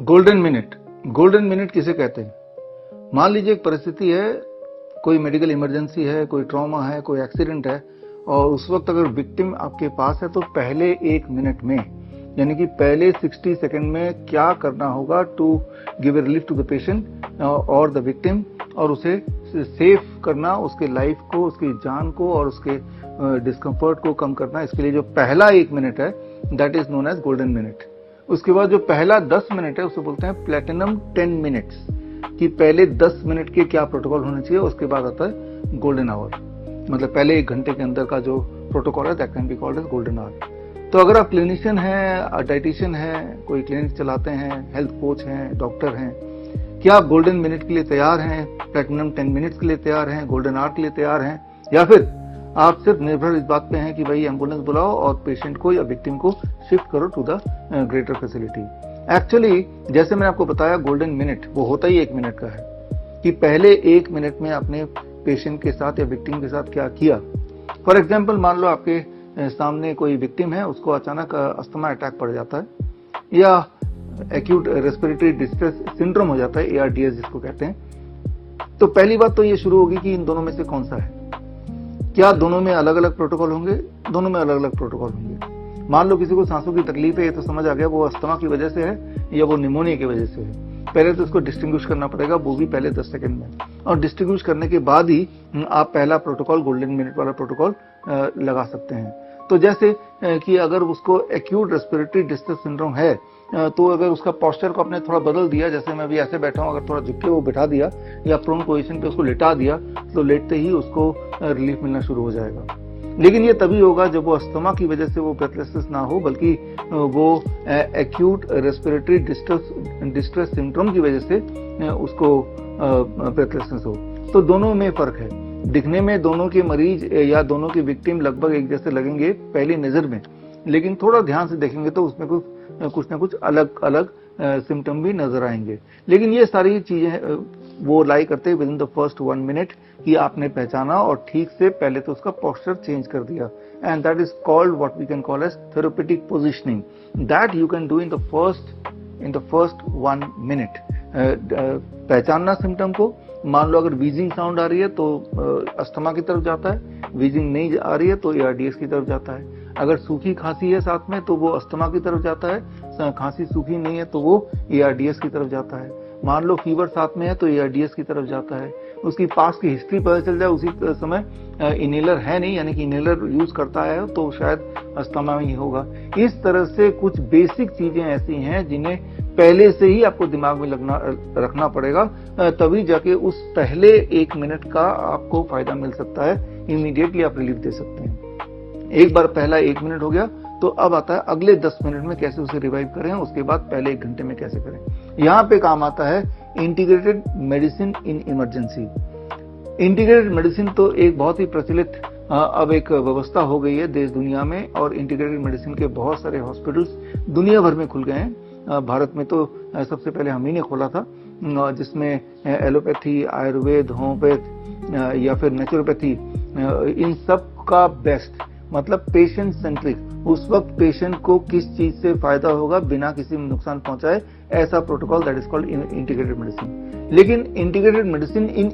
Golden minute किसे कहते हैं? मान लीजिए एक परिस्थिति है, कोई मेडिकल इमरजेंसी है, कोई ट्रॉमा है, कोई एक्सीडेंट है और उस वक्त अगर विक्टिम आपके पास है तो पहले 1 मिनट में, यानी कि पहले 60 सेकंड में क्या करना होगा to give a relief to the patient और द विक्टिम, और उसे सेफ करना, उसके लाइफ को, उसकी जान को और उसके डिस्कम्फर्ट को कम करना। इसके लिए जो पहला 1 मिनट है that is known as golden minute. उसके बाद जो पहला 10 मिनट है उसे बोलते हैं प्लेटिनम 10 मिनट्स, कि पहले 10 मिनट के क्या प्रोटोकॉल होने चाहिए। उसके बाद आता है गोल्डन आवर, मतलब पहले 1 घंटे के अंदर का जो प्रोटोकॉल है that can be called as golden hour. तो अगर आप क्लिनिशियन हैं, डाइटिशियन हैं, कोई क्लिनिक चलाते हैं, हेल्थ कोच हैं, डॉक्टर हैं, क्या आप गोल्डन मिनट के लिए तैयार हैं, प्लेटिनम 10 मिनट्स के लिए तैयार हैं, गोल्डन आवर के लिए तैयार हैं, या फिर आप सिर्फ निर्भर इस बात पे हैं कि भाई एम्बुलेंस बुलाओ और पेशेंट को या विक्टिम को शिफ्ट करो to the greater facility. Actually जैसे मैंने आपको बताया, गोल्डन मिनट वो होता ही 1 मिनट का है कि पहले 1 मिनट में आपने पेशेंट के साथ या विक्टिम के साथ क्या किया। फॉर एग्जाम्पल, मान लो आपके सामने कोई विक्टिम है, उसको अचानक अस्थमा अटैक पड़ जाता है या एक्यूट रेस्पिरेटरी डिस्ट्रेस सिंड्रोम हो जाता है, ARDS जिसको कहते हैं। तो पहली बात तो ये शुरू होगी कि इन दोनों में से कौन सा है। क्या दोनों में अलग अलग प्रोटोकॉल होंगे? दोनों में अलग अलग प्रोटोकॉल होंगे। मान लो किसी को सांसों की तकलीफ है, ये तो समझ आ गया वो अस्थमा की वजह से है या वो निमोनिया की वजह से है। पहले तो उसको डिस्टिंग्विश करना पड़ेगा, वो भी पहले 10 सेकंड में, और डिस्टिंग्विश करने के बाद ही आप पहला प्रोटोकॉल, गोल्डन मिनट वाला प्रोटोकॉल लगा सकते हैं। तो जैसे कि अगर उसको एक्यूट रेस्पिरेटरी डिस्ट्रेस सिंड्रोम है, तो अगर उसका पोस्चर को आपने थोड़ा बदल दिया, जैसे मैं अभी ऐसे बैठा हूं, अगर थोड़ा झुक के वो बिठा दिया या प्रोन पोजीशन पे उसको लेटा दिया, तो लेटते ही उसको रिलीफ मिलना शुरू हो जाएगा। लेकिन ये तभी होगा जब वो अस्थमा की वजह से वो ब्रेथलेसनेस ना हो, बल्कि वो एक्यूट रेस्पिरेटरी डिस्ट्रेस सिंड्रोम की वजह से उसको ब्रेथलेसनेस हो। तो दोनों में फर्क है। दिखने में दोनों के मरीज या दोनों के विक्टिम लगभग एक जैसे लगेंगे पहली नजर में, लेकिन थोड़ा ध्यान से देखेंगे तो उसमें कुछ ना कुछ अलग अलग सिम्टम भी नजर आएंगे। लेकिन ये सारी चीजें वो लाई करते हैं with in the first 1 minute कि आपने पहचाना और ठीक से पहले तो उसका पोस्चर चेंज कर दिया, and that is called what we can call as therapeutic positioning, that you can do in the first 1 minute. पहचानना सिम्टम को, मान लो अगर वीजिंग साउंड आ रही है तो अस्थमा की तरफ जाता है, वीजिंग नहीं आ रही है तो ARDS की तरफ जाता है। अगर सूखी खांसी है साथ में तो वो अस्थमा की तरफ जाता है, खांसी सूखी नहीं है तो वो ARDS की तरफ जाता है। मान लो फीवर साथ में है तो ARDS की तरफ जाता है। उसकी पास्ट की हिस्ट्री पता चल जाए उसी समय, इनहेलर है नहीं, यानी कि इनहेलर यूज करता है तो शायद अस्थमा में ही होगा। इस तरह से कुछ बेसिक चीजें ऐसी हैं जिन्हें पहले से ही आपको दिमाग में रखना पड़ेगा, तभी जाके उस पहले 1 मिनट का आपको फायदा मिल सकता है, इमीडिएटली आप रिलीफ दे सकते हैं। एक बार पहला 1 मिनट हो गया तो अब आता है अगले 10 मिनट में कैसे उसे रिवाइव करें, उसके बाद पहले 1 घंटे में कैसे करें। यहाँ पे काम आता है integrated medicine in emergency. Integrated medicine तो एक बहुत ही प्रचलित अब एक व्यवस्था हो गई है देश दुनिया में, और इंटीग्रेटेड मेडिसिन के बहुत सारे हॉस्पिटल्स दुनिया भर में खुल गए हैं। भारत में तो सबसे पहले हम ही ने खोला था, जिसमें एलोपैथी, आयुर्वेद, होम्योपैथ या फिर नेचुरोपैथी, इन सब का बेस्ट, मतलब पेशेंट सेंट्रिक, उस वक्त पेशेंट को किस चीज से फायदा होगा बिना किसी नुकसान पहुंचाए, ऐसा protocol that is called integrated medicine. लेकिन integrated medicine in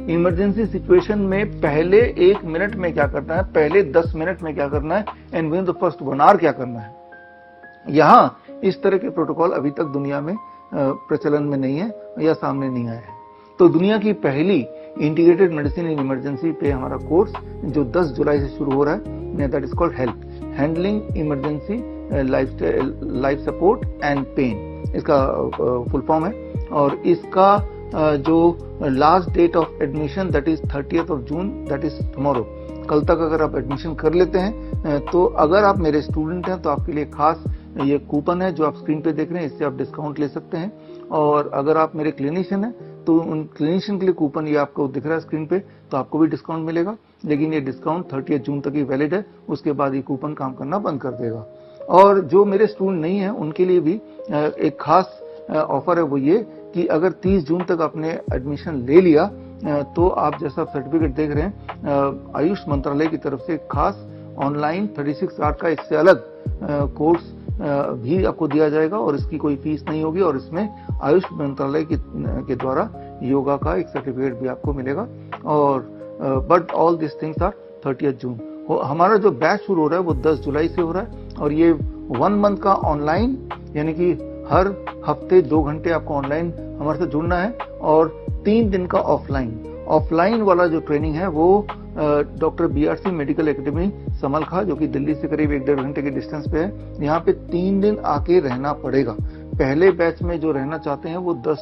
emergency situation में पहले 1 मिनट में क्या करना है, पहले 10 मिनट में क्या करना है, and within the first 1 hour क्या करना है। यहां इस तरह के प्रोटोकॉल अभी तक दुनिया में प्रचलन में नहीं है या सामने नहीं आया है। तो दुनिया की पहली इंटीग्रेटेड मेडिसिन इन इमरजेंसी पे हमारा कोर्स जो 10 जुलाई से शुरू हो रहा है, that is called help handling emergency life support and pain, इसका फुल फॉर्म है। और इसका जो last date of admission that is 30th June, that is tomorrow. कल तक अगर आप एडमिशन कर लेते हैं तो अगर आप मेरे स्टूडेंट हैं तो आपके लिए खास ये कूपन है जो आप स्क्रीन पे देख रहे हैं, इससे आप डिस्काउंट ले सकते हैं। और अगर आप मेरे क्लिनिशियन हैं तो उन क्लिनिशियन के लिए कूपन ये आपको दिख रहा है स्क्रीन पे, तो आपको भी डिस्काउंट मिलेगा। लेकिन ये डिस्काउंट 30 जून तक ही वैलिड है, उसके बाद ये कूपन काम करना बंद कर देगा। और जो मेरे स्टूडेंट नहीं है उनके लिए भी एक खास ऑफर है, वो ये कि अगर 30 जून तक आपने एडमिशन ले लिया तो आप जैसा सर्टिफिकेट देख रहे हैं, आयुष मंत्रालय की तरफ से खास ऑनलाइन 36 आवर का इससे अलग कोर्स भी आपको दिया जाएगा और इसकी कोई फीस नहीं होगी और इसमें आयुष मंत्रालय के द्वारा योगा का एक सर्टिफिकेट भी आपको मिलेगा। और but all this things are 30 June. हमारा जो बैच शुरू हो रहा है वो 10 जुलाई से हो रहा है और ये 1 मंथ का ऑनलाइन, यानी कि हर हफ्ते 2 घंटे आपको ऑनलाइन हमारे साथ जुड़ना है और 3 दिन का ऑफलाइन वाला जो ट्रेनिंग है वो डॉक्टर BRC मेडिकल एकेडमी समलखा, जो कि दिल्ली से करीब 1-1.5 घंटे के डिस्टेंस पे है। यहाँ पे 3 दिन आके रहना पड़ेगा। पहले बैच में जो रहना चाहते हैं वो 10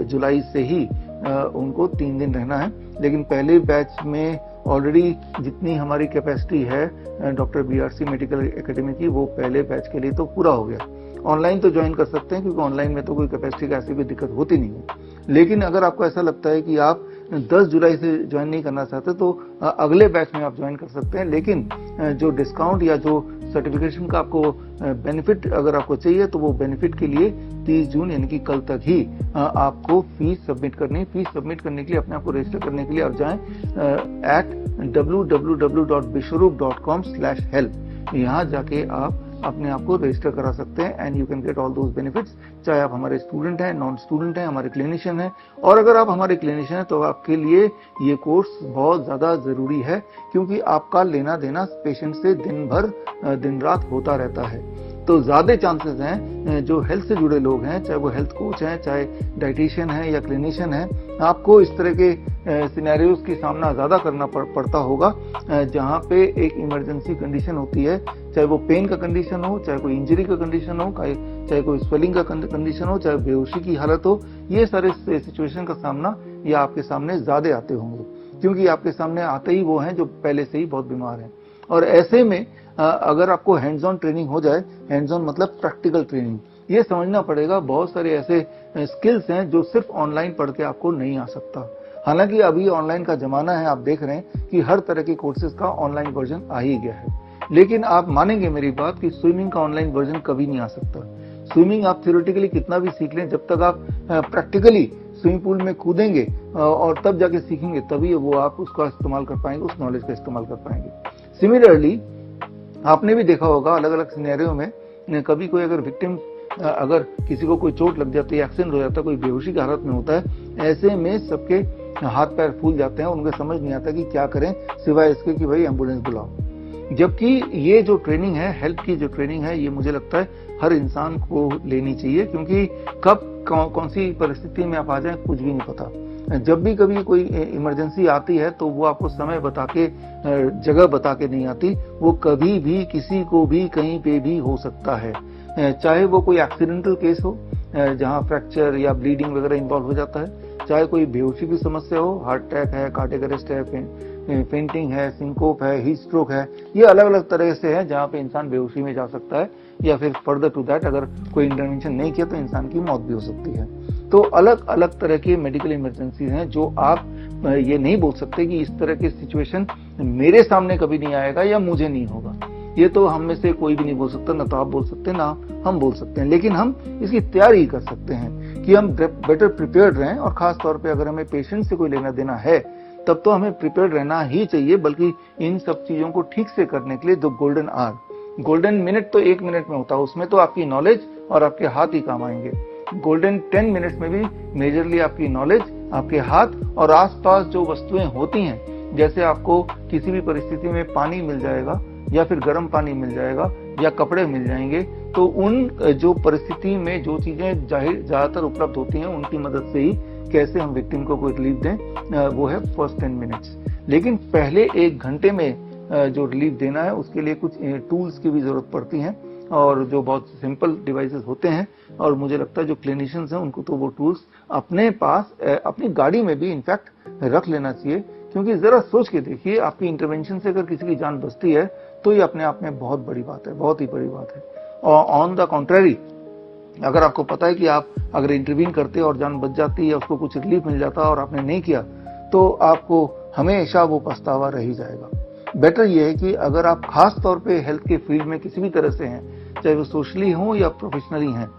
जुलाई से ही उनको 3 दिन रहना है, लेकिन पहले बैच में ऑलरेडी जितनी हमारी कैपेसिटी है डॉक्टर BRC मेडिकल एकेडमी की, वो पहले बैच के लिए तो पूरा हो गया। ऑनलाइन तो ज्वाइन कर सकते हैं क्योंकि ऑनलाइन में तो कोई कैपेसिटी का ऐसी भी दिक्कत होती नहीं है। लेकिन अगर आपको ऐसा लगता है कि आप 10 जुलाई से ज्वाइन नहीं करना चाहते तो अगले बैच में आप ज्वाइन कर सकते हैं, लेकिन जो डिस्काउंट या जो सर्टिफिकेशन का आपको बेनिफिट अगर आपको चाहिए तो वो बेनिफिट के लिए 30 जून यानी कि कल तक ही आपको फीस सबमिट करनी है। फीस सबमिट करने के लिए, अपने आप को रजिस्टर करने के लिए आप जाएं www.bishwarup.com/help। यहाँ जाके आप अपने आप को रजिस्टर करा सकते हैं and you can get all those benefits. चाहे आप हमारे स्टूडेंट हैं, नॉन स्टूडेंट हैं, हमारे क्लिनिशियन हैं, और अगर आप हमारे क्लिनिशियन हैं तो आपके लिए ये कोर्स बहुत ज्यादा जरूरी है क्योंकि आपका लेना देना पेशेंट से दिन भर दिन रात होता रहता है। तो ज्यादा चांसेस हैं जो हेल्थ से जुड़े लोग हैं, चाहे वो हेल्थ कोच हैं, चाहे डाइटिशियन है या क्लिनिशियन है, आपको इस तरह के सिनेरियोज की सामना ज्यादा करना पड़ता होगा जहां पे एक इमरजेंसी कंडीशन होती है, चाहे वो पेन का कंडीशन हो, चाहे कोई इंजरी का कंडीशन हो, चाहे कोई स्वेलिंग का कंडीशन हो, चाहे बेहोशी की हालत हो। ये सारे सिचुएशन का सामना ये आपके सामने ज्यादा आते होंगे क्योंकि आपके सामने आते ही वो हैं जो पहले से ही बहुत बीमार हैं। और ऐसे में अगर आपको हैंड्स ऑन ट्रेनिंग हो जाए, हैंड्स ऑन मतलब प्रैक्टिकल ट्रेनिंग, ये समझना पड़ेगा बहुत सारे ऐसे स्किल्स हैं जो सिर्फ ऑनलाइन पढ़ के आपको नहीं आ सकता। हालांकि अभी ऑनलाइन का जमाना है, आप देख रहे हैं कि हर तरह के कोर्सेज का ऑनलाइन वर्जन आ ही गया है, लेकिन आप मानेंगे मेरी बात कि स्विमिंग का ऑनलाइन वर्जन कभी नहीं आ सकता। स्विमिंग आप थ्योरेटिकली कितना भी सीख लें, जब तक आप प्रैक्टिकली स्विमिंग पूल में कूदेंगे और तब जाके सीखेंगे, तभी वो आप उसका इस्तेमाल कर पाएंगे, उस नॉलेज का इस्तेमाल कर पाएंगे। सिमिलरली आपने भी देखा होगा अलग अलग सिनेरियो में कभी कोई अगर विक्टिम, अगर किसी को कोई चोट लग जाती है, एक्सीडेंट हो जाता है, कोई बेहोशी की हालत में होता है, ऐसे में सबके हाथ पैर फूल जाते हैं, उनको समझ नहीं आता कि क्या करें सिवाय इसके कि भाई एम्बुलेंस बुलाओ। जबकि ये जो ट्रेनिंग है, हेल्थ की जो ट्रेनिंग है, ये मुझे लगता है हर इंसान को लेनी चाहिए क्योंकि कब कौन सी परिस्थिति में आप आ जाए कुछ भी नहीं पता। जब भी कभी कोई इमरजेंसी आती है तो वो आपको समय बता के, जगह बता के नहीं आती, वो कभी भी किसी को भी कहीं पे भी हो सकता है। चाहे वो कोई एक्सीडेंटल केस हो जहां फ्रैक्चर या ब्लीडिंग वगैरह इन्वॉल्व हो जाता है, चाहे कोई बेहोशी की समस्या हो, हार्ट अटैक है, कार्डियक अरेस्ट है, फेंटिंग है, सिंकोप है, हीट स्ट्रोक है, ये अलग अलग तरह से है जहां पे इंसान बेहोशी में जा सकता है, या फिर फर्दर टू दैट अगर कोई इंटरवेंशन नहीं किया तो इंसान की मौत भी हो सकती है। तो अलग अलग तरह के मेडिकल इमरजेंसी हैं जो आप ये नहीं बोल सकते कि इस तरह के सिचुएशन मेरे सामने कभी नहीं आएगा या मुझे नहीं होगा। ये तो हम में से कोई भी नहीं बोल सकता, ना तो आप बोल सकते हैं ना हम बोल सकते हैं, लेकिन हम इसकी तैयारी कर सकते हैं कि हम बेटर प्रिपेयर्ड रहें। और खास तौर पे अगर हमें पेशेंट से कोई लेना देना है तब तो हमें प्रिपेयर्ड रहना ही चाहिए, बल्कि इन सब चीजों को ठीक से करने के लिए जो गोल्डन मिनट तो 1 मिनट में होता है, उसमें तो आपकी नॉलेज और आपके हाथ ही काम आएंगे। गोल्डन 10 मिनट्स में भी मेजरली आपकी नॉलेज, आपके हाथ और आसपास जो वस्तुएं होती हैं, जैसे आपको किसी भी परिस्थिति में पानी मिल जाएगा या फिर गर्म पानी मिल जाएगा या कपड़े मिल जाएंगे, तो उन जो परिस्थिति में जो चीजें ज्यादातर उपलब्ध होती हैं उनकी मदद से ही कैसे हम विक्टिम को कोई रिलीफ दें, वो है फर्स्ट 10 मिनट्स। लेकिन पहले 1 घंटे में जो रिलीफ देना है उसके लिए कुछ टूल्स की भी जरूरत पड़ती है और जो बहुत सिंपल डिवाइसेस होते हैं, और मुझे लगता है जो क्लिनिशियंस हैं उनको तो वो टूल्स अपने पास अपनी गाड़ी में भी इनफैक्ट रख लेना चाहिए, क्योंकि जरा सोच के देखिए आपकी इंटरवेंशन से अगर किसी की जान बचती है तो ये अपने आप में बहुत बड़ी बात है, बहुत ही बड़ी बात है। और ऑन द कॉन्ट्रेरी अगर आपको पता है कि आप अगर इंटरवीन करते और जान बच जाती या उसको कुछ रिलीफ मिल जाता और आपने नहीं किया तो आपको हमेशा वो पछतावा रह ही जाएगा। बेटर ये है कि अगर आप खास तौर पे हेल्थ के फील्ड में किसी भी तरह से हैं, चाहे वो सोशली हो या प्रोफेशनली हैं,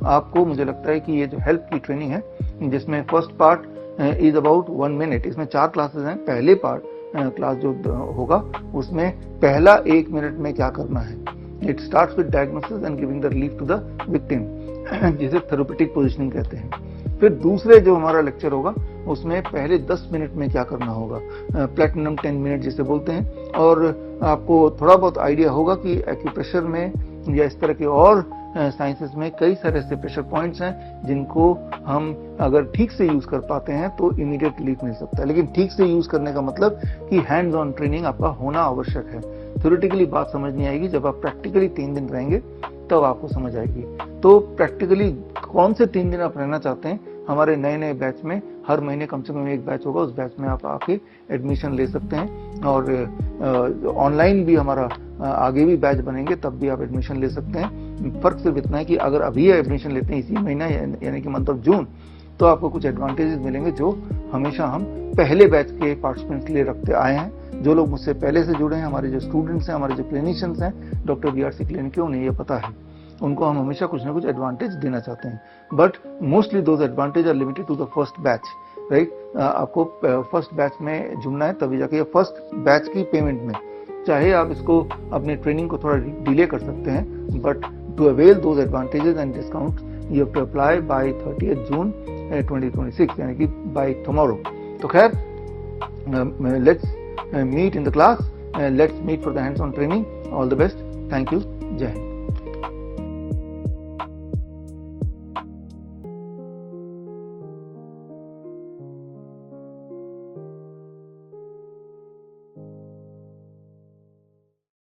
आपको मुझे लगता है कि ये जो हेल्थ की ट्रेनिंग है जिसमें first part is about 1 minute, इसमें 4 क्लासेस हैं। पहले पार्ट क्लास जो होगा उसमें पहला 1 मिनट में क्या करना है, it starts with diagnosis and giving the relief to the victim, जिसे थेरेप्यूटिक पोजीशनिंग कहते हैं। फिर दूसरे जो हमारा लेक्चर होगा उसमें पहले 10 मिनट में क्या करना होगा, प्लेटिनम 10 मिनट जिसे बोलते हैं, और आपको थोड़ा बहुत आइडिया होगा कि एक्यूप्रेशर में या इस तरह के और साइंसेस में कई सारे ऐसे प्रेशर पॉइंट्स हैं जिनको हम अगर ठीक से यूज कर पाते हैं तो इमीडिएट रिलीफ मिल सकता है। लेकिन ठीक से यूज करने का मतलब कि हैंड्स ऑन ट्रेनिंग आपका होना आवश्यक है। थ्योरेटिकली बात समझ नहीं आएगी, जब आप प्रैक्टिकली 3 दिन रहेंगे तब आपको समझ आएगी। तो प्रैक्टिकली कौन से 3 दिन आप रहना चाहते हैं, हमारे नए बैच में हर महीने कम से कम एक बैच होगा, उस बैच में आप आके एडमिशन ले सकते हैं। और ऑनलाइन भी हमारा आगे भी बैच बनेंगे, तब भी आप एडमिशन ले सकते हैं। फर्क सिर्फ इतना है कि अगर अभी एडमिशन लेते हैं इसी महीना यानी कि मंथ ऑफ जून, तो आपको कुछ एडवांटेजेस मिलेंगे जो हमेशा हम पहले बैच के पार्टिसिपेंट्स के लिए रखते आए हैं। जो लोग मुझसे पहले से जुड़े हैं, हमारे जो स्टूडेंट्स हैं, हमारे जो क्लिनिशियंस हैं डॉक्टर BRC क्लिनिक के, उन्हें ये पता है, उनको हम हमेशा कुछ ना कुछ एडवांटेज देना चाहते हैं। But mostly those advantage are limited to the first batch, right. आपको फर्स्ट बैच में जुड़ना है तभी जाके, फर्स्ट बैच की पेमेंट में, चाहे आप इसको अपने ट्रेनिंग को थोड़ा डिले कर सकते हैं, but to avail those advantages and discount you have to apply by 30 June 2026, यानी कि बाय टुमारो। तो खैर, let's meet in the class, let's meet for the hands-on training. All the best. Thank you. Jai Hind.